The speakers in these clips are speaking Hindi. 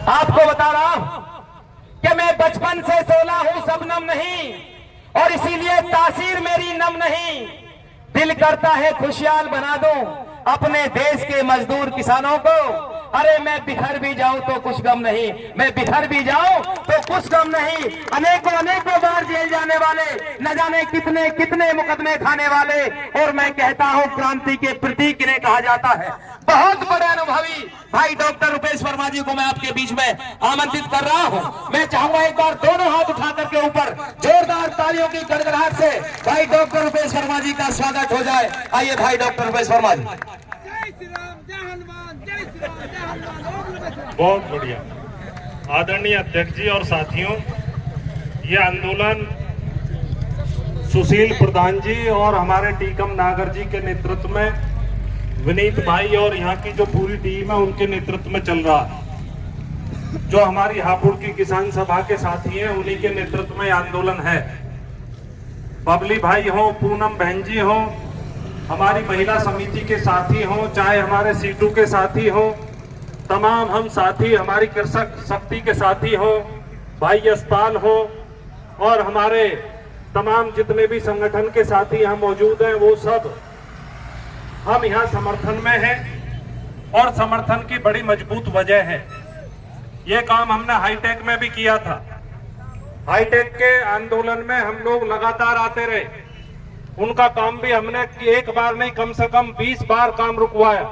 आपको बता रहा हूं कि मैं बचपन से सोला हूं, शबनम नहीं, और इसीलिए तासीर मेरी नम नहीं। दिल करता है खुशहाल बना दूं अपने देश के मजदूर किसानों को। अरे मैं बिखर भी जाऊं तो कुछ गम नहीं, मैं बिखर भी जाऊं तो कुछ गम नहीं। अनेकों बार जेल जाने वाले, न जाने कितने कितने मुकदमे खाने वाले, और मैं कहता हूं क्रांति के प्रतीक इन्हें कहा जाता है। बहुत बड़े अनुभवी भाई डॉक्टर रुपेश वर्मा जी को मैं आपके बीच में आमंत्रित कर रहा हूं। मैं चाहूंगा एक बार दोनों हाथ उठा करके ऊपर जोरदार तालियों की गड़गड़ाहट से भाई डॉक्टर रुपेश वर्मा जी का स्वागत हो जाए। आइए भाई डॉक्टर रुपेश वर्मा जी। बहुत बढ़िया। आदरणीय अध्यक्ष जी और साथियों, ये आंदोलन सुशील प्रधान जी और हमारे टीकम नागर जी के नेतृत्व में, विनीत भाई और यहाँ की जो पूरी टीम है उनके नेतृत्व में चल रहा है। जो हमारी हापुड़ की किसान सभा के साथी हैं उन्हीं के नेतृत्व में आंदोलन है। बबली भाई हो, पूनम बहन जी हो, हमारी महिला समिति के साथी हो, चाहे हमारे सीटू के साथी हो, तमाम हम साथी, हमारी कृषक शक्ति के साथी हो, भाई यशपाल हो, और हमारे तमाम जितने भी संगठन के साथी यहाँ मौजूद हैं, वो सब हम यहाँ समर्थन में हैं। और समर्थन की बड़ी मजबूत वजह है, ये काम हमने हाईटेक में भी किया था। हाईटेक के आंदोलन में हम लोग लगातार आते रहे, उनका काम भी हमने एक बार नहीं कम से कम 20 बार काम रुकवाया,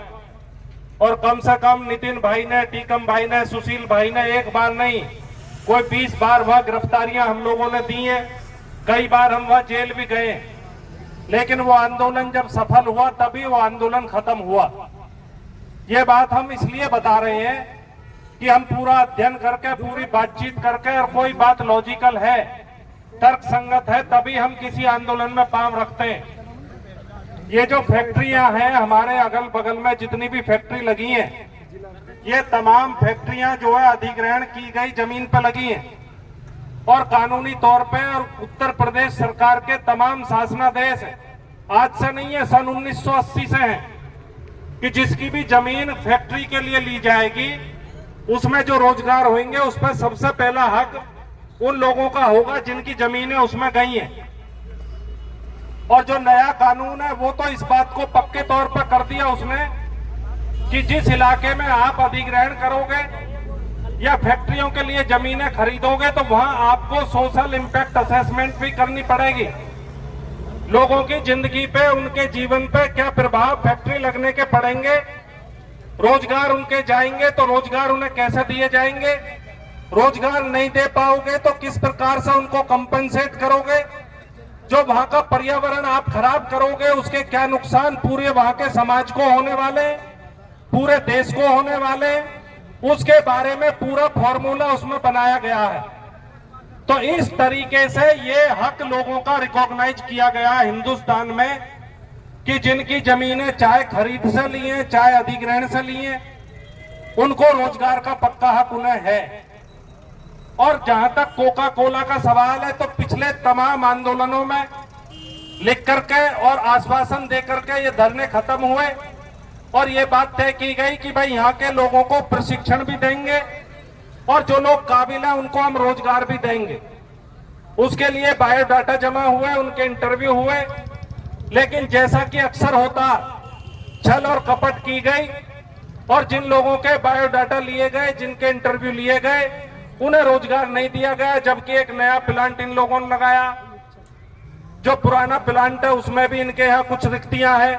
और कम से कम नितिन भाई ने, टीकम भाई ने, सुशील भाई ने एक बार नहीं कोई 20 बार वह गिरफ्तारियां हम लोगों ने दी हैं। कई बार हम वह जेल भी गए, लेकिन वो आंदोलन जब सफल हुआ तभी वो आंदोलन खत्म हुआ। ये बात हम इसलिए बता रहे हैं कि हम पूरा अध्ययन करके, पूरी बातचीत करके, और कोई बात लॉजिकल है, तर्क संगत है, तभी हम किसी आंदोलन में पांव रखते हैं। ये जो फैक्ट्रियां हैं हमारे अगल बगल में, जितनी भी फैक्ट्री लगी हैं, ये तमाम फैक्ट्रियां जो है अधिग्रहण की गई जमीन पर लगी हैं, और कानूनी तौर पे, और उत्तर प्रदेश सरकार के तमाम शासनादेश आज से नहीं है, सन 1980 से है कि जिसकी भी जमीन फैक्ट्री के लिए ली जाएगी उसमें जो रोजगार होंगे उस पर सबसे पहला हक उन लोगों का होगा जिनकी जमीनें उसमें गई हैं। और जो नया कानून है वो तो इस बात को पक्के तौर पर कर दिया उसने कि जिस इलाके में आप अधिग्रहण करोगे या फैक्ट्रियों के लिए जमीनें खरीदोगे तो वहां आपको सोशल इंपैक्ट असेसमेंट भी करनी पड़ेगी। लोगों की जिंदगी पे, उनके जीवन पे क्या प्रभाव फैक्ट्री लगने के पड़ेंगे, रोजगार उनके जाएंगे तो रोजगार उन्हें कैसे दिए जाएंगे, रोजगार नहीं दे पाओगे तो किस प्रकार से उनको कंपनसेट करोगे, जो वहां का पर्यावरण आप खराब करोगे उसके क्या नुकसान पूरे वहां के समाज को होने वाले, पूरे देश को होने वाले, उसके बारे में पूरा फॉर्मूला उसमें बनाया गया है। तो इस तरीके से ये हक लोगों का रिकॉग्नाइज किया गया हिंदुस्तान में कि जिनकी जमीनें चाहे खरीद से लिए, चाहे अधिग्रहण से लिए, उनको रोजगार का पक्का हक उन्हें है। और जहां तक कोका कोला का सवाल है, तो पिछले तमाम आंदोलनों में लिख करके और आश्वासन दे करके ये धरने खत्म हुए, और ये बात तय की गई कि भाई यहाँ के लोगों को प्रशिक्षण भी देंगे, और जो लोग काबिल हैं उनको हम रोजगार भी देंगे। उसके लिए बायोडाटा जमा हुए, उनके इंटरव्यू हुए, लेकिन जैसा कि अक्सर होता, छल और कपट की गई, और जिन लोगों के बायोडाटा लिए गए, जिनके इंटरव्यू लिए गए, उन्हें रोजगार नहीं दिया गया। जबकि एक नया प्लांट इन लोगों ने लगाया, जो पुराना प्लांट है उसमें भी इनके यहाँ कुछ रिक्तियां हैं,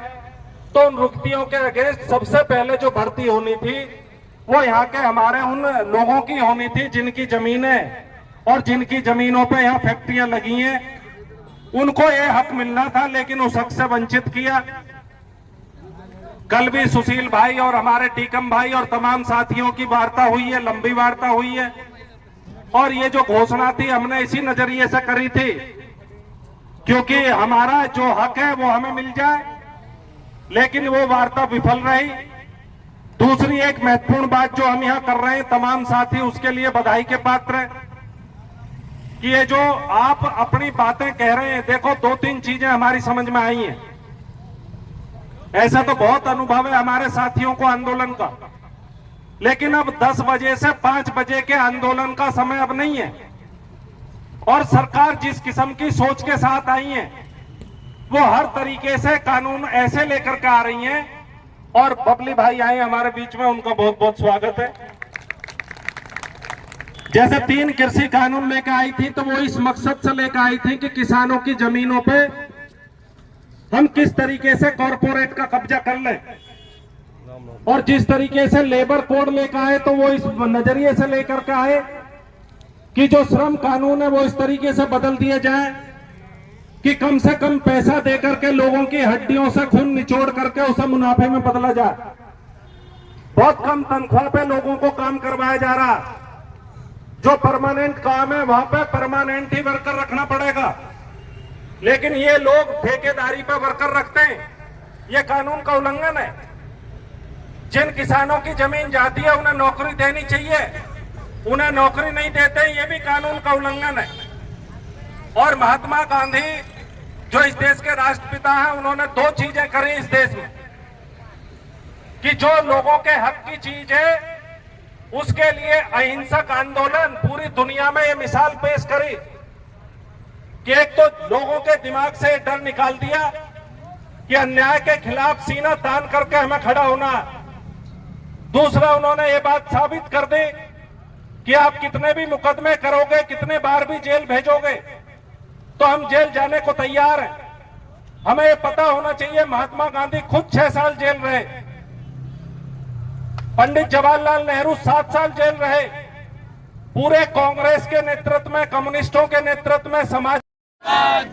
तो उन रिक्तियों के अगेंस्ट सबसे पहले जो भर्ती होनी थी वो यहाँ के हमारे उन लोगों की होनी थी जिनकी जमीनें और जिनकी जमीनों पे यहाँ फैक्ट्रियां लगी हैं, उनको ये हक मिलना था, लेकिन उस हक से वंचित किया। कल भी सुशील भाई और हमारे टीकम भाई और तमाम साथियों की वार्ता हुई है, लंबी वार्ता हुई है, और ये जो घोषणा थी हमने इसी नजरिए से करी थी क्योंकि हमारा जो हक है वो हमें मिल जाए, लेकिन वो वार्ता विफल रही। दूसरी एक महत्वपूर्ण बात जो हम यहाँ कर रहे हैं, तमाम साथी उसके लिए बधाई के पात्र हैं कि ये जो आप अपनी बातें कह रहे हैं, देखो 2-3 चीजें हमारी समझ में आई हैं। ऐसा तो बहुत अनुभव है हमारे साथियों को आंदोलन का, लेकिन अब 10 बजे से 5 बजे के आंदोलन का समय अब नहीं है। और सरकार जिस किस्म की सोच के साथ आई है वो हर तरीके से कानून ऐसे लेकर के आ रही हैं। और बबली भाई आए हमारे बीच में, उनका बहुत बहुत स्वागत है। जैसे 3 कृषि कानून लेकर आई थी तो वो इस मकसद से लेकर आई थी कि किसानों की जमीनों पे हम किस तरीके से कॉरपोरेट का कब्जा कर लें। और जिस तरीके से लेबर कोड लेकर आए तो वो इस नजरिए से लेकर के आए कि जो श्रम कानून है वो इस तरीके से बदल दिए जाए कि कम से कम पैसा देकर के लोगों की हड्डियों से खून निचोड़ करके उसे मुनाफे में बदला जाए। बहुत कम तनख्वाह पे लोगों को काम करवाया जा रहा। जो परमानेंट काम है वहां पे परमानेंट ही वर्कर रखना पड़ेगा, लेकिन ये लोग ठेकेदारी पे वर्कर रखते हैं। ये कानून का उल्लंघन है। जिन किसानों की जमीन जाती है उन्हें नौकरी देनी चाहिए, उन्हें नौकरी नहीं देते, ये भी कानून का उल्लंघन है। और महात्मा गांधी जो इस देश के राष्ट्रपिता हैं, उन्होंने 2 चीजें करी इस देश में कि जो लोगों के हक की चीज है उसके लिए अहिंसक आंदोलन पूरी दुनिया में ये मिसाल पेश करी कि एक तो लोगों के दिमाग से डर निकाल दिया कि अन्याय के खिलाफ सीना तान करके हमें खड़ा होना। दूसरा, उन्होंने ये बात साबित कर दी कि आप कितने भी मुकदमे करोगे, कितने बार भी जेल भेजोगे तो हम जेल जाने को तैयार हैं। हमें ये पता होना चाहिए महात्मा गांधी खुद 6 साल जेल रहे, पंडित जवाहरलाल नेहरू 7 साल जेल रहे। पूरे कांग्रेस के नेतृत्व में, कम्युनिस्टों के नेतृत्व में समाज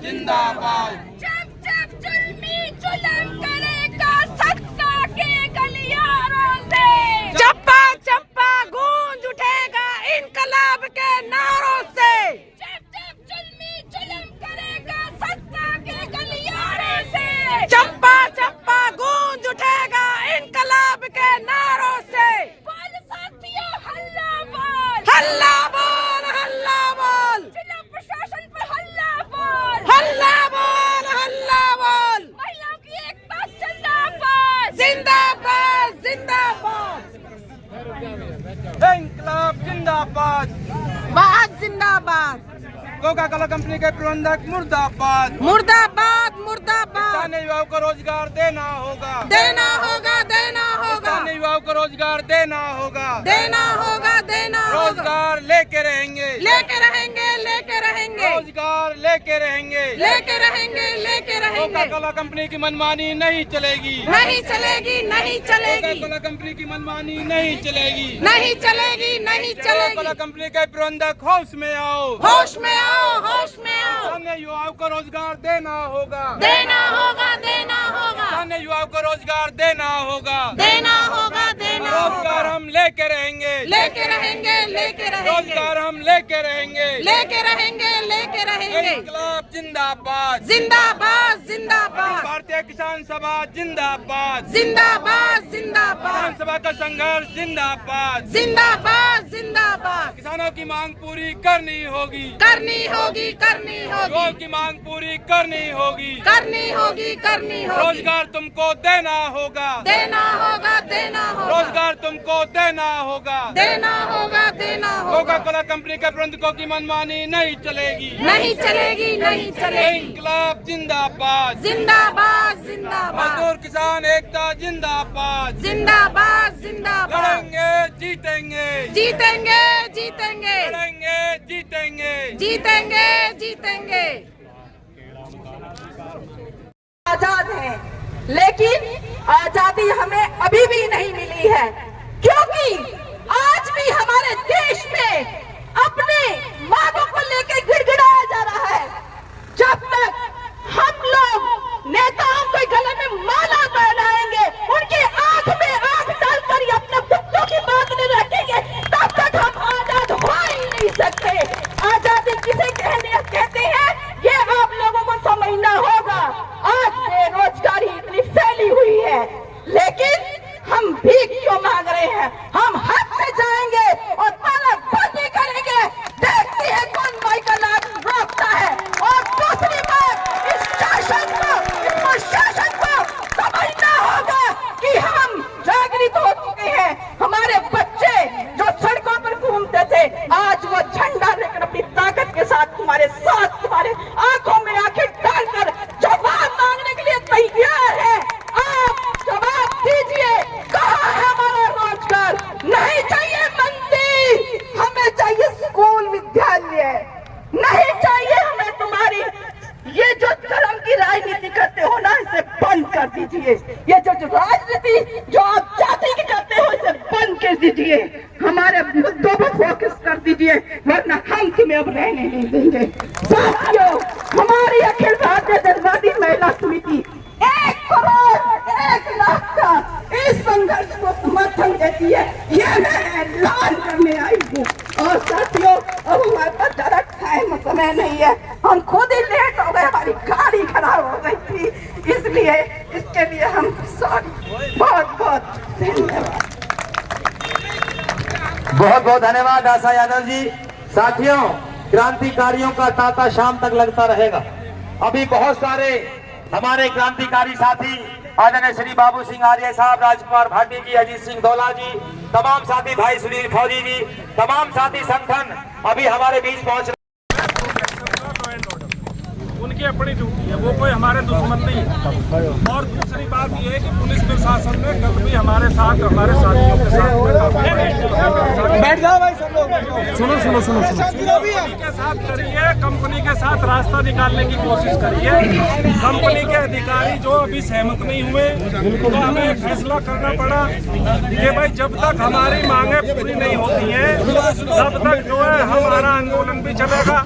जिंदाबाद। जब जब जुल्मी जुल्म करेगा सत्ता के गलियारों से, चप्पा चप्पा गूंज उठेगा इनकलाब के नारों से। जब जब जुल्मी जुल्म करेगा सत्ता के गलियारों से, चप्पा चप्पा गूंज उठेगा इनकलाब के नारों से। बोल साथियों हल्ला बोल, हल्ला बोल, हल्ला बोल। जिला प्रशासन पर हल्ला बोल, हल्ला बोल, हल्ला बोल। महिलाओं की एकता जिंदाबाद, जिंदाबाद, जिंदाबाद। इंकलाब जिंदाबाद, बहुत जिंदाबाद। कोका कोला कंपनी के प्रबंधक मुर्दाबाद, मुर्दाबाद, मुर्दाबाद। स्थानीय युवाओं को रोजगार देना होगा, देना होगा, देना होगा, स्थानीय युवाओं को रोजगार देना होगा, देना होगा, देना होगा। रोजगार लेके रहेंगे, लेके रहेंगे, लेके रहेंगे, रोजगार लेके रहेंगे, लेके रहेंगे, लेके कोका रहेंगे। कोला कंपनी की मनमानी नहीं चलेगी, नहीं चलेगी, नहीं कोका चलेगी, कोला कंपनी की मनमानी नहीं चलेगी, नहीं चलेगी, नहीं कोका कोला चलेगी। कंपनी के प्रबंधक होश में आओ, होश में आओ, होश में आओ। स्थानीय युवाओं को रोजगार देना होगा, देना होगा, देना होगा, स्थानीय युवाओं को रोजगार देना होगा, देना होगा, देना रोजगार होगा। हम लेके रहेंगे, लेके रहेंगे, लेके रहेंगे, रोजगार हम लेके रहेंगे, लेके रहेंगे, लेके रहेंगे। इंकलाब जिंदाबाद, जिंदाबाद, जिंदाबाद, भारतीय किसान सभा जिंदाबाद, जिंदाबाद, जिंदाबाद, किसान सभा का संघर्ष जिंदाबाद। जिंदाबाद, जिंदाबाद। किसानों की मांग पूरी करनी होगी, करनी होगी, करनी युवाओं होगी, की मांग पूरी करनी होगी, करनी होगी, करनी होगी। रोजगार तुमको देना होगा, देना होगा, देना होगा, रोजगार तुमको देना होगा, देना होगा, देना कोका होगा। कोला कंपनी के प्रबंधकों की मनमानी नहीं चलेगी, नहीं चलेगी, नहीं चलेगी। इंकलाब जिंदाबाद, जिंदाबाद, जिंदाबाद, मजदूर किसान एकता जिंदाबाद। जिंदाबाद, जिंदाबाद। लड़ेंगे जीतेंगे, जीतेंगे, जीतेंगे, लड़ेंगे जीतेंगे। जीतेंगे, जीतेंगे। आजाद हैं, लेकिन आजादी हमें अभी भी नहीं मिली है, क्योंकि आज भी हमारे देश में अपने मांगों को लेकर गिड़गिड़ाया जा रहा है। जब तक हम लोग नेताओं के गले में माला पहनाएंगे, उनकी आंख में आंख डालकर अपने कुत्तों की बात नहीं रखेंगे, तब तक हम आजाद हो ही नहीं सकते। आजादी किसे कहते हैं ये आप लोगों को समझना होगा। आज बेरोजगारी इतनी फैली हुई है, लेकिन हम भीख क्यों मांग रहे हैं? हम हर मुद्दों पर फोकस कर दीजिए, वरना हम तुम्हें अब रहने नहीं देंगे। साथियों, हमारी अखिल भारतीय जनवादी महिला समिति 1 करोड़ 1 लाख का इस संघर्ष को समर्थन देती है, यह मैं ऐलान करने आई हूँ। और साथियों, अब हमारे पास ज्यादा टाइम समय नहीं है, हम खुद ही लेट हो गए, हमारी गाड़ी खराब हो गई थी, इसलिए इसके लिए हम सॉरी। बहुत बहुत धन्यवाद। बहुत बहुत धन्यवाद आशा यादव जी। साथियों, क्रांतिकारियों का तांता शाम तक लगता रहेगा। अभी बहुत सारे हमारे क्रांतिकारी साथी आदरणीय श्री बाबू सिंह आर्य साहब, राजकुमार भाटी जी, अजीत सिंह दौला जी, तमाम साथी भाई सुनील फौजी जी, तमाम साथी संगठन अभी हमारे बीच पहुंच रहे। उनकी अपनी ड्यूटी है, वो कोई हमारे दुश्मन नहीं है। और दूसरी बात ये है कि पुलिस प्रशासन ने कल भी हमारे साथ, हमारे साथियों के साथ बैठ जाओ भाई सब लोग, सुनो के साथ करिए, कंपनी के साथ रास्ता निकालने की कोशिश करिए। कंपनी के अधिकारी जो अभी सहमत नहीं हुए, तो हमें फैसला करना पड़ा कि भाई जब तक हमारी मांगे पूरी नहीं होती हैं, तब तक जो है हमारा आंदोलन भी चलेगा।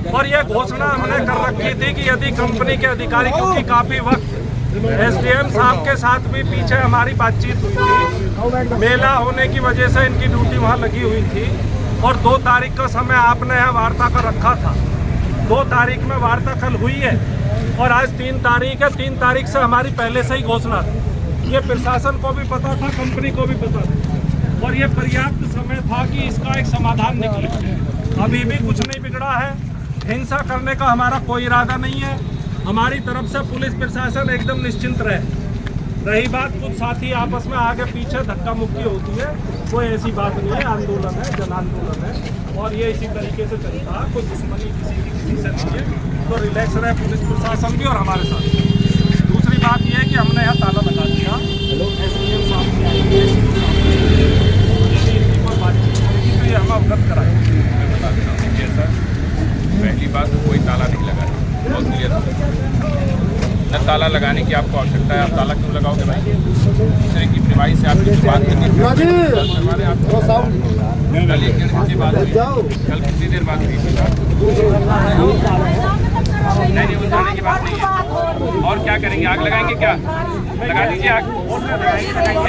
और ये घोषणा हमने कर रखी थी कि यदि कंपनी के अधिकारी, क्योंकि काफी वक्त एसडीएम साहब के साथ भी पीछे हमारी बातचीत हुई थी, मेला होने की वजह से इनकी ड्यूटी वहाँ लगी हुई थी, और 2 तारीख का समय आपने यहाँ वार्ता का रखा था। 2 तारीख में वार्ता कल हुई है और आज 3 तारीख है। 3 तारीख से हमारी पहले से ही घोषणा थी, ये प्रशासन को भी पता था, कंपनी को भी पता था, और ये पर्याप्त समय था कि इसका एक समाधान निकले। अभी भी कुछ नहीं बिगड़ा है, हिंसा करने का हमारा कोई इरादा नहीं है। हमारी तरफ से पुलिस प्रशासन एकदम निश्चिंत रहे। रही बात कुछ साथी आपस में आगे पीछे धक्का मुक्की होती है, कोई ऐसी बात नहीं है। आंदोलन है, जन आंदोलन है, और ये इसी तरीके से चलता है। कोई दुश्मनी किसी से नहीं है, तो रिलैक्स रहे पुलिस प्रशासन भी और हमारे साथ। दूसरी बात यह है कि हमने यहाँ ताला लगा दिया। एसडीएम साहब भी आएंगे, इनकी कोई बातचीत करेगी तो ये हम अवगत कराएंगे। पहली बात, कोई ताला नहीं लगा है, बहुत क्लियर है। न ताला लगाने की आपको आवश्यकता है, आप ताला क्यों लगाओगे भाई? दूसरे की प्रिवाई से आपकी बात करनी, कल 1 घंटे बाद हुई, कल कितनी देर बाद हुई? नहीं, वो जाने की बात नहीं है। और क्या करेंगे? आग लगाएंगे क्या? लगा दीजिए आग,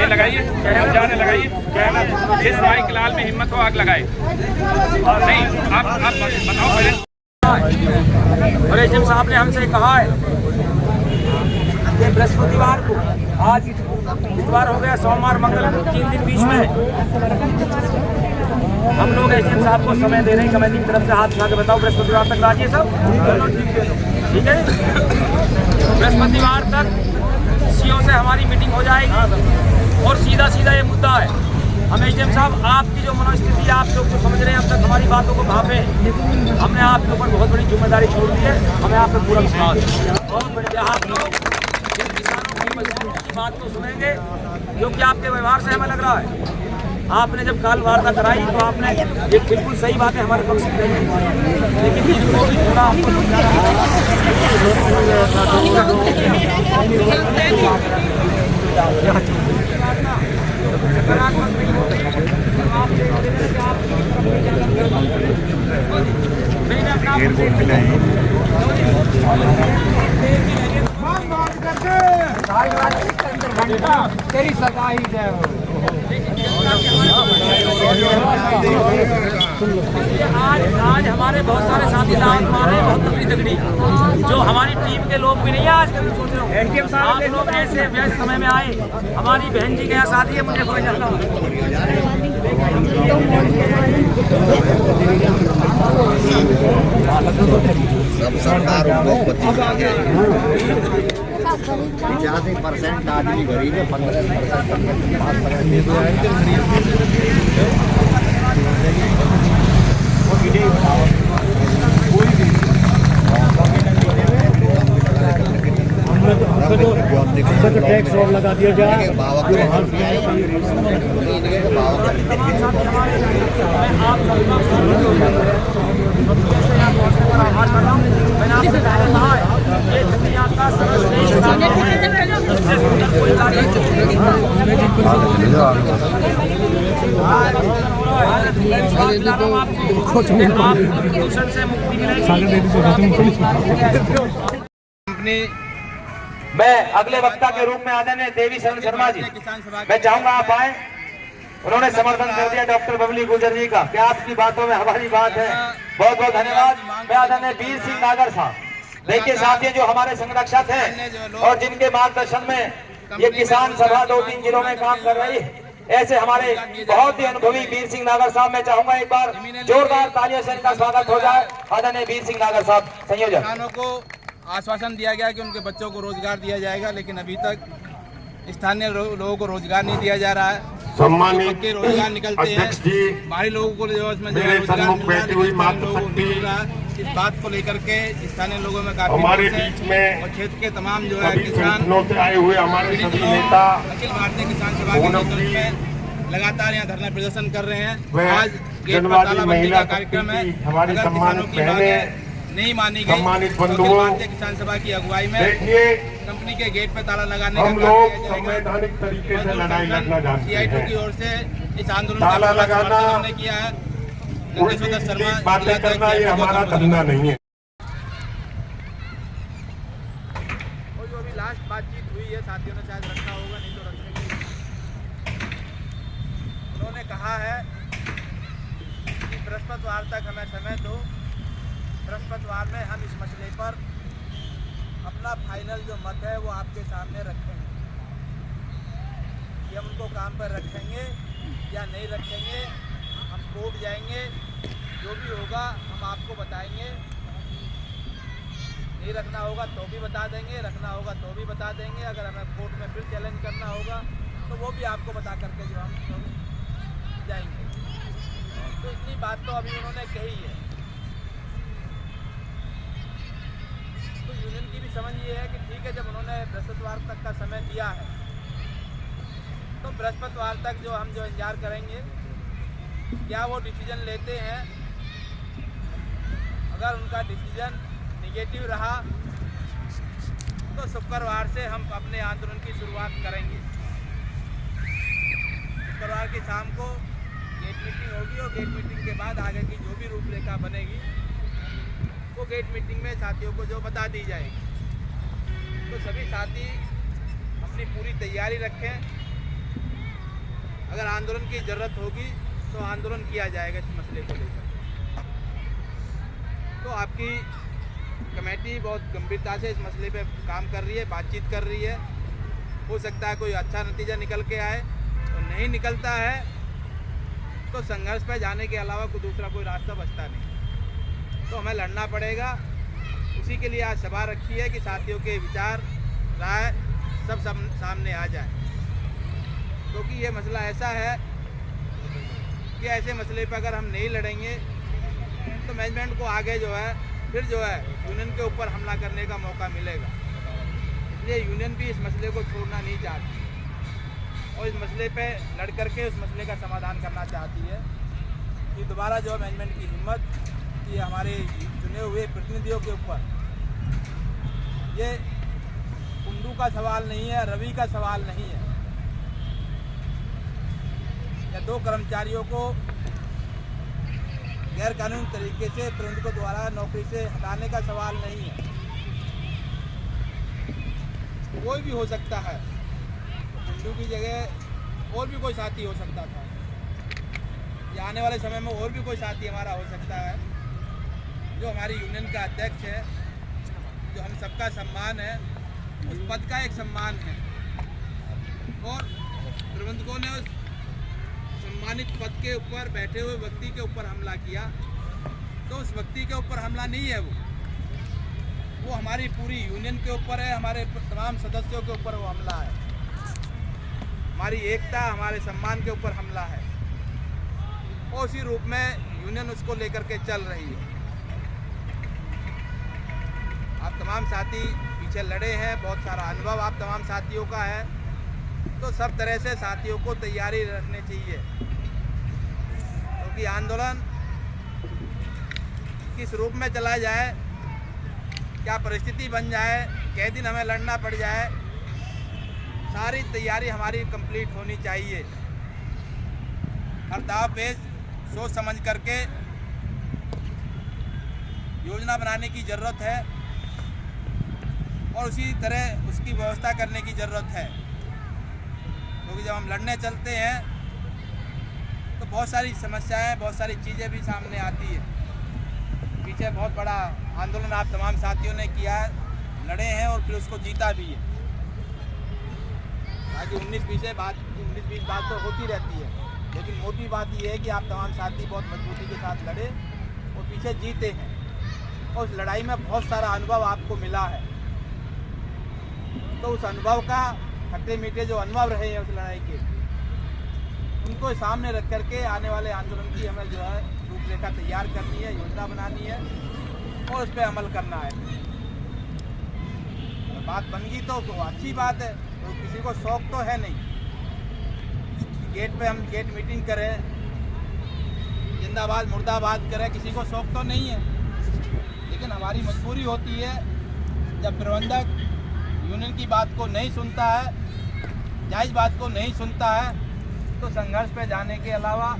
ये लगाइए, जाने लगाइए। इस माइक लाल में हिम्मत हो, आग लगाए। नहीं, आप बताओ पहले। और एसडीएम साहब ने हमसे कहा है कि बृहस्पतिवार को, आज बुधवार हो गया, सोमवार मंगल 3 दिन बीच में हम लोग एसडीएम साहब को समय दे रहे हैं। कमेटी की तरफ से हाथ उठा के बताओ बृहस्पतिवार तक राजी है सब? ठीक है, बृहस्पतिवार तक सीओ से हमारी मीटिंग हो जाएगी और सीधा सीधा ये मुद्दा है। हम एसडीएम साहब, आपकी जो मनोस्थिति आप लोग जो समझ रहे हैं, अब तक हमारी बातों को भापे, हमने आपके ऊपर बहुत बड़ी जिम्मेदारी छोड़ दी है। हमें आप पे पूरा विश्वास है। आप लोग किसानों की मजदूरों की बात को सुनेंगे, क्योंकि आपके व्यवहार से हमें लग रहा है आपने जब काल वार्ता कराई तो आपने ये बिल्कुल सही बातें हमारे पक्ष में कही, लेकिन इनको भी थोड़ा आपको तेरी सदा ही जय हो। आज हमारे बहुत सारे साथी हमारे बहुत तगड़ी जो हमारी टीम के लोग भी नहीं है। आज कभी सोच रहे हो आप लोग ऐसे व्यस्त समय में आए, हमारी बहन जी के यहाँ शादी है, मुझे कोई जानता आदमी गरीब है, 15% तो टैक्स और लगा दिया जाए। मैंने आपसे कहा है ये दुनिया का सर्वश्रेष्ठ साधन है। इससे सुंदर कोई गाड़ी प्रदूषण से मुक्ति मिलेगी। मैं अगले वक्ता के रूप में आदरणीय देवी शरण शर्मा जी, मैं चाहूंगा आप आए। उन्होंने समर्थन कर दिया डॉक्टर बबली गुर्जर जी का, क्या आपकी बातों में हमारी बात है। बहुत बहुत धन्यवाद। मैं आदरणीय वीर सिंह नागर साहब। देखिए साथी, जो हमारे संरक्षक हैं और जिनके मार्गदर्शन में ये किसान सभा 2-3 जिलों में काम कर रही है, ऐसे हमारे बहुत ही अनुभवी वीर सिंह नागर साहब, मैं चाहूंगा एक बार जोरदार तालियों से इनका स्वागत हो जाए। आदरणीय वीर सिंह नागर साहब संयोजक। किसानों को आश्वासन दिया गया कि उनके बच्चों को रोजगार दिया जाएगा, लेकिन अभी तक स्थानीय लोगों को रोजगार नहीं दिया जा रहा है। सम्मानित के रोजगार निकलते हैं, बाहरी लोगों को जो इसमें रोजगार मिल रहा है। इस बात को लेकर के स्थानीय लोगों में काफी हमारे बीच में और क्षेत्र के तमाम जो है किसान से आए हुए हमारे सभी नेता अखिल भारतीय किसान सभा के नेतृत्व में लगातार यहाँ धरना प्रदर्शन कर रहे हैं। आज गेट पर तालाबंदी का कार्यक्रम है। हमारी अगर किसानों की मांगें नहीं मानी गई तो अखिल भारतीय किसान सभा की अगुवाई में कंपनी के गेट पर ताला लगाने हम लोग संवैधानिक तरीके से लड़ाई लड़ना जानते हैं। CITU की ओर से इस आंदोलन का समर्थन किया है। बातें करना ये हमारा धंधा नहीं है। और जो अभी लास्ट बातचीत हुई है, साथियों ने शायद रखा होगा, नहीं तो रखेंगे। उन्होंने कहा है कि बृहस्पतिवार तक हमें समय दो, बृहस्पतिवार में हम इस मसले पर अपना फाइनल जो मत है वो आपके सामने रखेंगे कि हम उनको काम पर रखेंगे या नहीं रखेंगे। हम कोर्ट जाएंगे, जो भी होगा हम आपको बताएंगे। नहीं रखना होगा तो भी बता देंगे, रखना होगा तो भी बता देंगे। अगर हमें कोर्ट में फिर चैलेंज करना होगा तो वो भी आपको बता करके जो हम जाएंगे। तो इतनी बात तो अभी उन्होंने कही है। तो यूनियन की भी समझ ये है कि ठीक है, जब उन्होंने बृहस्पतिवार तक का समय दिया है तो बृहस्पतिवार तक जो हम जो इंतजार करेंगे, क्या वो डिसीजन लेते हैं। अगर उनका डिसीजन निगेटिव रहा तो शुक्रवार से हम अपने आंदोलन की शुरुआत करेंगे। शुक्रवार की शाम को गेट मीटिंग होगी और गेट मीटिंग के बाद आगे की जो भी रूपरेखा बनेगी वो गेट मीटिंग में साथियों को जो बता दी जाएगी। तो सभी साथी अपनी पूरी तैयारी रखें। अगर आंदोलन की ज़रूरत होगी तो आंदोलन किया जाएगा इस मसले को लेकर। तो आपकी कमेटी बहुत गंभीरता से इस मसले पे काम कर रही है, बातचीत कर रही है। हो सकता है कोई अच्छा नतीजा निकल के आए, और नहीं निकलता है तो संघर्ष पे जाने के अलावा कोई दूसरा कोई रास्ता बचता नहीं। तो हमें लड़ना पड़ेगा। उसी के लिए आज सभा रखी है कि साथियों के विचार, राय सब सामने आ जाए। क्योंकि ये मसला ऐसा है कि ऐसे मसले पर अगर हम नहीं लड़ेंगे तो मैनेजमेंट को आगे जो है फिर जो है यूनियन के ऊपर हमला करने का मौका मिलेगा। इसलिए यूनियन भी इस मसले को छोड़ना नहीं चाहती और इस मसले पे लड़ करके उस मसले का समाधान करना चाहती है। कि दोबारा जो है मैनेजमेंट की हिम्मत कि हमारे चुने हुए प्रतिनिधियों के ऊपर ये कुंडू का सवाल नहीं है, रवि का सवाल नहीं है, या 2 कर्मचारियों को गैर कानूनी तरीके से प्रबंधकों द्वारा नौकरी से हटाने का सवाल नहीं है। कोई भी हो सकता है, कुंडू की जगह और भी कोई साथी हो सकता था, या आने वाले समय में और भी कोई साथी हमारा हो सकता है। जो हमारी यूनियन का अध्यक्ष है, जो हम सबका सम्मान है, उस पद का एक सम्मान है और प्रबंधकों ने उस सम्मानित पद के ऊपर बैठे हुए व्यक्ति के ऊपर हमला किया तो उस व्यक्ति के ऊपर हमला नहीं है, वो हमारी पूरी यूनियन के ऊपर है, हमारे तमाम सदस्यों के ऊपर वो हमला है। हमारी एकता, हमारे सम्मान के ऊपर हमला है और उसी रूप में यूनियन उसको लेकर के चल रही है। आप तमाम साथी पीछे लड़े हैं, बहुत सारा अनुभव आप तमाम साथियों का है, तो सब तरह से साथियों को तैयारी रखनी चाहिए क्योंकि आंदोलन किस रूप में चला जाए क्या परिस्थिति बन जाए, कै दिन हमें लड़ना पड़ जाए, सारी तैयारी हमारी कंप्लीट होनी चाहिए। हर दाव पेच सोच समझ करके योजना बनाने की ज़रूरत है और उसी तरह उसकी व्यवस्था करने की ज़रूरत है, क्योंकि जब हम लड़ने चलते हैं तो बहुत सारी समस्याएं, बहुत सारी चीज़ें भी सामने आती है। पीछे बहुत बड़ा आंदोलन आप तमाम साथियों ने किया है, लड़े हैं और फिर उसको जीता भी है। बाकी 19-20 बात तो होती रहती है, लेकिन मोटी बात यह है कि आप तमाम साथी बहुत मजबूती के साथ लड़े और पीछे जीते हैं और उस लड़ाई में बहुत सारा अनुभव आपको मिला है। तो उस अनुभव का खट्टे मीठे जो अनुभव रहे हैं उस लड़ाई के, उनको सामने रख करके आने वाले आंदोलन की हमें जो है रूपरेखा तैयार करनी है, योजना बनानी है और उस पर अमल करना है। बात बन गई तो अच्छी बात है, तो किसी को शौक तो है नहीं गेट पे हम गेट मीटिंग करें, जिंदाबाद मुर्दाबाद करें, किसी को शौक तो नहीं है। लेकिन हमारी मजबूरी होती है जब प्रबंधक यूनियन की बात को नहीं सुनता है, जायज़ बात को नहीं सुनता है, तो संघर्ष पे जाने के अलावा,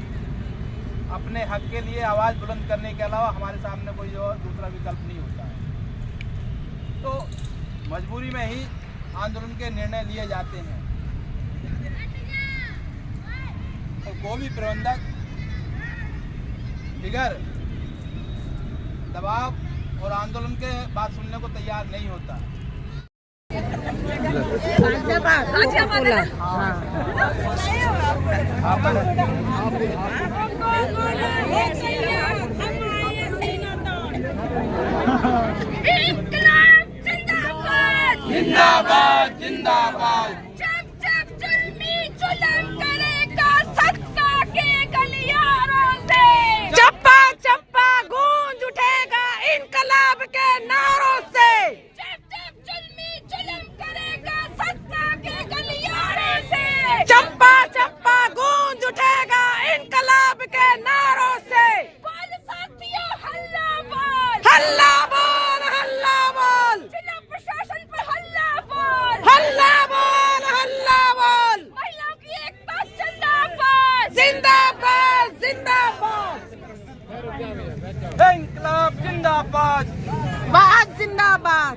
अपने हक के लिए आवाज़ बुलंद करने के अलावा हमारे सामने कोई जो दूसरा विकल्प नहीं होता है। तो मजबूरी में ही आंदोलन के निर्णय लिए जाते हैं और कोई भी प्रबंधक बिगर दबाव और आंदोलन के बात सुनने को तैयार नहीं होता। जिंदाबाद जिंदाबाद। जब जब जुल्मी जुल्म करेगा सत्ता के गलियारों से, चप्पा चप्पा गूंज उठेगा इनकलाब के नारों से। जब जब जुल्मी जुल्म करेगा सत्ता के गलियारों से, चप्पा चप्पा गूंज उठेगा इनकलाब के नारों से। बोल साथियों हल्ला बोल, हल्ला बोल, हल्ला बोल। जिला प्रशासन पर हल्ला बोल, हल्ला बोल, हल्ला बोल। महिलाओं की एकता जिंदाबाद, जिंदाबाद, जिंदाबाद। इंकलाब जिंदाबाद, बात जिंदाबाद।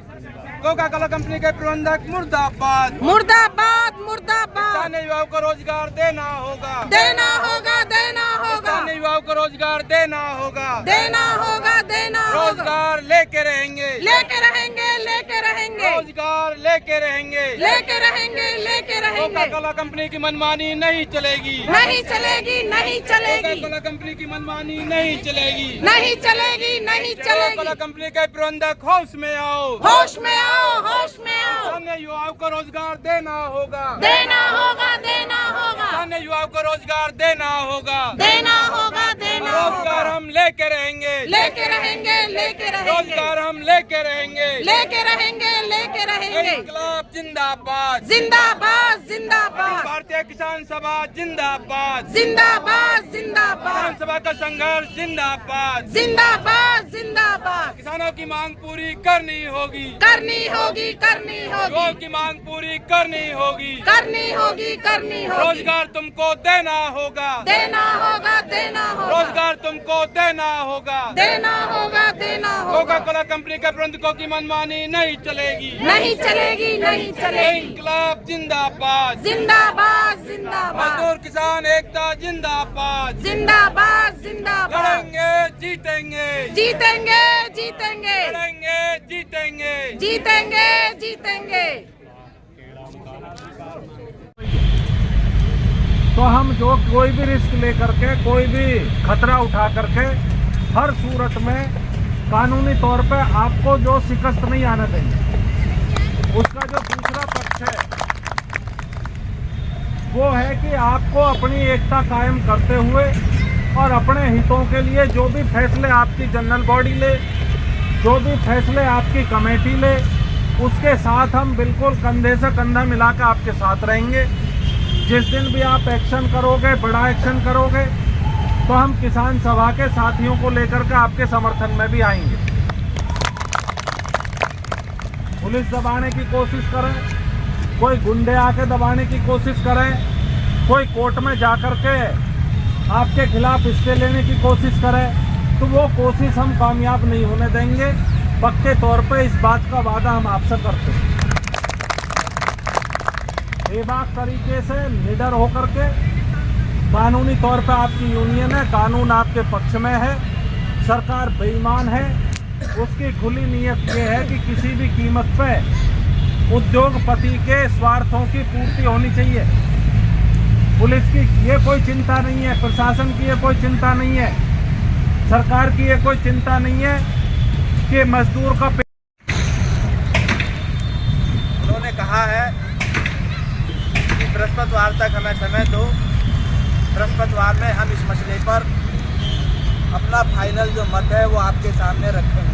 कोका कोला कंपनी के प्रबंधक मुर्दाबाद, मुर्दाबाद, मुर्दाबाद। स्थानीय युवाओं को रोजगार देना होगा, देना होगा, देना होगा, स्थानीय युवाओं को रोजगार देना होगा, देना होगा, देना होगा। रोजगार लेके रहेंगे, लेके रहेंगे, लेके रहेंगे, रोजगार लेके रहेंगे, लेके रहेंगे, लेके कोका रहेंगे। कोला कंपनी की मनमानी नहीं चलेगी, नहीं चलेगी, नहीं कोका चलेगी, कोला कंपनी की मनमानी नहीं चलेगी, नहीं चलेगी, नहीं कोका कोला चलेगी। कंपनी के प्रबंधक होश में आओ, होश में आओ, होश में आओ। स्थानीय युवाओं को रोजगार देना होगा, देना होगा, देना होगा, स्थानीय युवाओं को रोजगार देना होगा, देना होगा, देना रोजगार होगा। हम लेके रहेंगे, लेके रहेंगे, लेके रहेंगे, रोजगार हम लेके रहेंगे, लेके रहेंगे, लेके रहेंगे। इंकलाब जिंदाबाद, जिंदाबाद, जिंदाबाद, भारतीय किसान सभा जिंदाबाद, जिंदाबाद, जिंदाबाद, किसान सभा का संघर्ष जिंदाबाद। जिंदाबाद, जिंदाबाद। किसानों की मांग पूरी करनी होगी, करनी होगी, करनी होगी, युवाओं की मांग पूरी करनी होगी, करनी होगी, करनी होगी। रोजगार तुमको देना होगा, देना होगा, देना होगा, रोजगार तुमको देना होगा, देना होगा, देना कोका होगा। कोला कंपनी के प्रबंधकों की मनमानी नहीं चलेगी, नहीं चलेगी, नहीं चलेगी। इंकलाब जिंदाबाद, जिंदाबाद, जिंदाबाद, मजदूर किसान एकता जिंदाबाद। जिंदाबाद, जिंदाबाद। लड़ेंगे जीतेंगे, जीतेंगे, जीतेंगे, लड़ेंगे जीतेंगे। जीतेंगे, जीतेंगे। तो हम जो कोई भी रिस्क लेकर के, कोई भी खतरा उठा करके, हर सूरत में कानूनी तौर पे आपको जो शिकस्त नहीं आना चाहिए, उसका जो दूसरा पक्ष है वो है कि आपको अपनी एकता कायम करते हुए और अपने हितों के लिए जो भी फैसले आपकी जनरल बॉडी ले, जो भी फैसले आपकी कमेटी ले, उसके साथ हम बिल्कुल कंधे से कंधा मिला कर आपके साथ रहेंगे। जिस दिन भी आप एक्शन करोगे, बड़ा एक्शन करोगे, तो हम किसान सभा के साथियों को लेकर के आपके समर्थन में भी आएंगे। पुलिस दबाने की कोशिश करे, कोई गुंडे आके दबाने की कोशिश करे, कोई कोर्ट में जाकर के आपके खिलाफ स्टे लेने की कोशिश करे, तो वो कोशिश हम कामयाब नहीं होने देंगे। पक्के तौर पे इस बात का वादा हम आपसे करते हैं। बेबाक तरीके से निडर होकर के, कानूनी तौर पे आपकी यूनियन है, कानून आपके पक्ष में है, सरकार बेईमान है, उसकी खुली नीयत ये है कि किसी भी कीमत पे उद्योगपति के स्वार्थों की पूर्ति होनी चाहिए। पुलिस की ये कोई चिंता नहीं है, प्रशासन की ये कोई चिंता नहीं है, सरकार की ये कोई चिंता नहीं है कि मजदूर का उन्होंने कहा है कि बृहस्पतिवार तक हमें समय दो, बृहस्पतिवार में हम इस मसले पर अपना फाइनल जो मत है वो आपके सामने रखेंगे।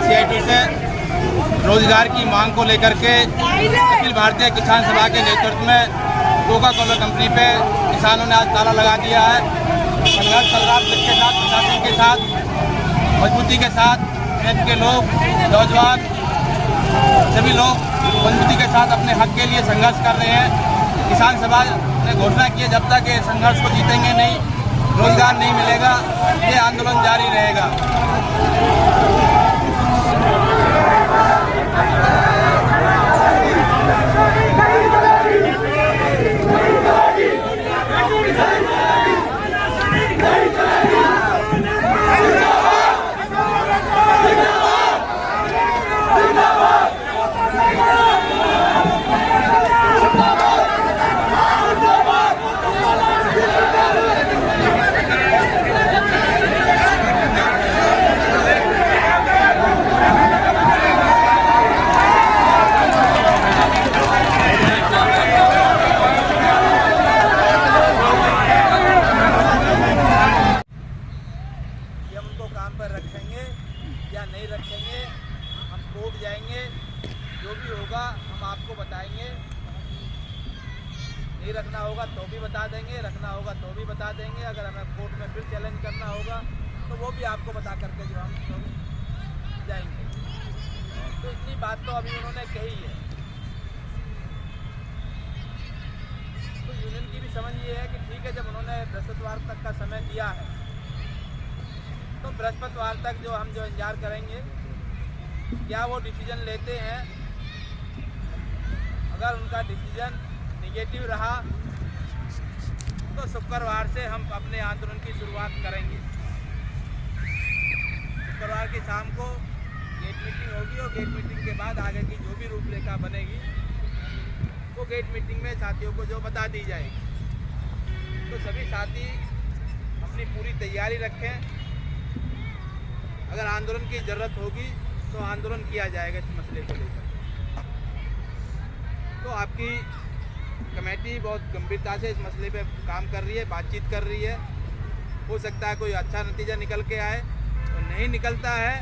सीआईटी से रोजगार की मांग को लेकर के अखिल भारतीय किसान सभा के नेतृत्व में कोका कोला कंपनी पे किसानों ने आज ताला लगा दिया है। संघर्ष चल रहा है के साथ, प्रशासन के साथ, मजबूती के साथ। क्षेत्र के लोग, नौजवान, सभी लोग मजबूती के साथ अपने हक के लिए संघर्ष कर रहे हैं। किसान सभा ने घोषणा की है, जब तक ये संघर्ष को जीतेंगे नहीं, रोजगार नहीं मिलेगा, ये आंदोलन जारी रहेगा। नहीं रखना होगा तो भी बता देंगे, रखना होगा तो भी बता देंगे। अगर हमें कोर्ट में फिर चैलेंज करना होगा तो वो भी आपको बता करके जो हम जाएंगे। तो इतनी बात तो अभी उन्होंने कही है। तो यूनियन की भी समझ ये है कि ठीक है, जब उन्होंने बृहस्पतिवार तक का समय दिया है तो बृहस्पतिवार तक जो हम इंतजार करेंगे, क्या वो डिसीजन लेते हैं। अगर उनका डिसीजन निगेटिव रहा तो शुक्रवार से हम अपने आंदोलन की शुरुआत करेंगे। शुक्रवार की शाम को गेट मीटिंग होगी और गेट मीटिंग के बाद आगे की जो भी रूपरेखा बनेगी वो गेट मीटिंग में साथियों को जो बता दी जाएगी। तो सभी साथी अपनी पूरी तैयारी रखें। अगर आंदोलन की ज़रूरत होगी तो आंदोलन किया जाएगा इस मसले को लेकर। तो आपकी कमेटी बहुत गंभीरता से इस मसले पे काम कर रही है, बातचीत कर रही है। हो सकता है कोई अच्छा नतीजा निकल के आए, और नहीं निकलता है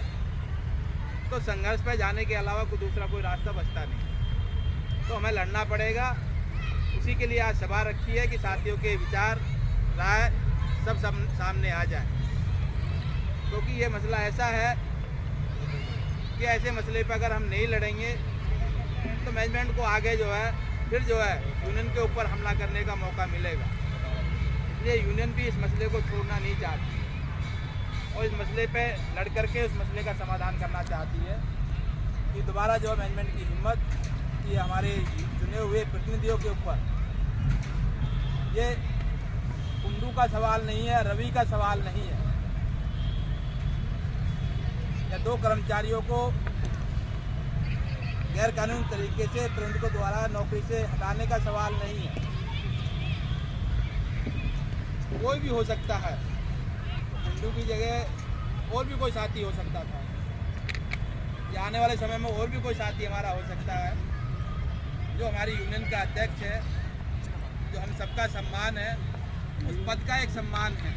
तो संघर्ष पे जाने के अलावा कोई दूसरा कोई रास्ता बचता नहीं। तो हमें लड़ना पड़ेगा। उसी के लिए आज सभा रखी है कि साथियों के विचार राय सब सामने आ जाए, क्योंकि ये मसला ऐसा है कि ऐसे मसले पर अगर हम नहीं लड़ेंगे तो मैनेजमेंट को आगे जो है फिर जो है यूनियन के ऊपर हमला करने का मौका मिलेगा। इसलिए यूनियन भी इस मसले को छोड़ना नहीं चाहती और इस मसले पे लड़ करके उस मसले का समाधान करना चाहती है कि दोबारा जो है मैनेजमेंट की हिम्मत कि हमारे चुने हुए प्रतिनिधियों के ऊपर ये कुंडू का सवाल नहीं है, रवि का सवाल नहीं है, या 2 कर्मचारियों को गैर कानूनी तरीके से प्रबंधकों द्वारा नौकरी से हटाने का सवाल नहीं है। कोई भी हो सकता है, कुंडू की जगह और भी कोई साथी हो सकता था, या आने वाले समय में और भी कोई साथी हमारा हो सकता है। जो हमारी यूनियन का अध्यक्ष है, जो हम सबका सम्मान है, उस पद का एक सम्मान है,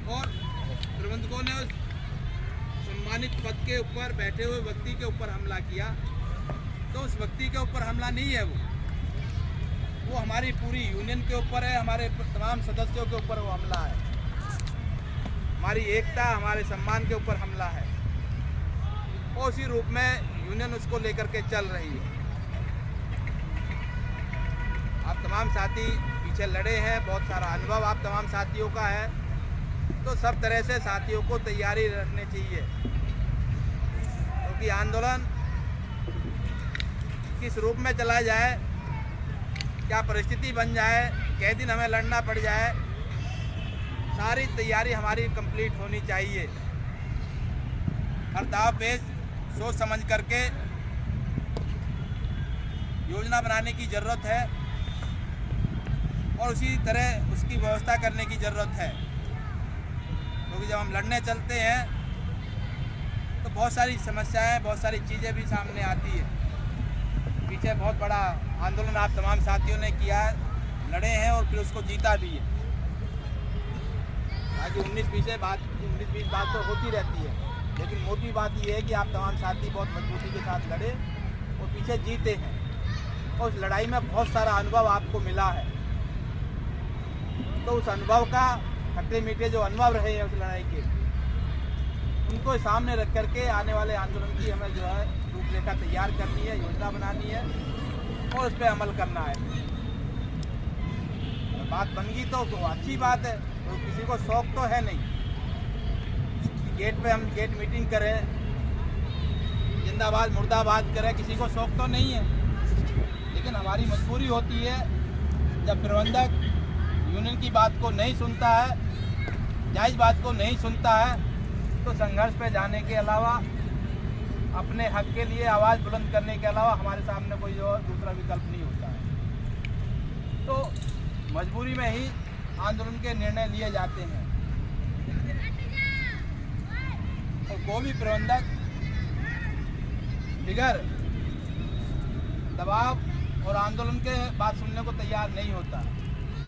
और प्रबंधकों ने उस सम्मानित पद के ऊपर बैठे हुए व्यक्ति के ऊपर हमला किया, तो उस व्यक्ति के ऊपर हमला नहीं है, वो हमारी पूरी यूनियन के ऊपर है, हमारे तमाम सदस्यों के ऊपर वो हमला है, हमारी एकता, हमारे सम्मान के ऊपर हमला है, और उसी रूप में यूनियन उसको लेकर के चल रही है। आप तमाम साथी पीछे लड़े हैं, बहुत सारा अनुभव आप तमाम साथियों का है, तो सब तरह से साथियों को तैयारी रखनी चाहिए, क्योंकि आंदोलन किस रूप में चला जाए, क्या परिस्थिति बन जाए, कै दिन हमें लड़ना पड़ जाए, सारी तैयारी हमारी कंप्लीट होनी चाहिए। हर दाव पेच सोच समझ करके योजना बनाने की ज़रूरत है, और उसी तरह उसकी व्यवस्था करने की ज़रूरत है, क्योंकि जब हम लड़ने चलते हैं तो बहुत सारी समस्याएं, बहुत सारी चीज़ें भी सामने आती है। पीछे बहुत बड़ा आंदोलन आप तमाम साथियों ने किया है, लड़े हैं और फिर उसको जीता भी है। बाकी 19-20 बात तो होती रहती है, लेकिन मोटी बात यह है कि आप तमाम साथी बहुत मजबूती के साथ लड़े और पीछे जीते हैं, और उस लड़ाई में बहुत सारा अनुभव आपको मिला है। तो उस अनुभव का खट्टे मीठे जो अनुभव रहे हैं उस लड़ाई के, उनको सामने रख करके आने वाले आंदोलन की हमें जो है रूपरेखा तैयार करनी है, योजना बनानी है और उस पर अमल करना है। बात बन गई तो अच्छी बात है, तो किसी को शौक तो है नहीं गेट पे हम गेट मीटिंग करें, जिंदाबाद मुर्दाबाद करें, किसी को शौक तो नहीं है, लेकिन हमारी मजबूरी होती है जब प्रबंधक यूनियन की बात को नहीं सुनता है, जायज़ बात को नहीं सुनता है, तो संघर्ष पे जाने के अलावा, अपने हक के लिए आवाज़ बुलंद करने के अलावा हमारे सामने कोई जो दूसरा विकल्प नहीं होता है। तो मजबूरी में ही आंदोलन के निर्णय लिए जाते हैं, और कोई भी प्रबंधक बिगर दबाव और आंदोलन के बात सुनने को तैयार नहीं होता।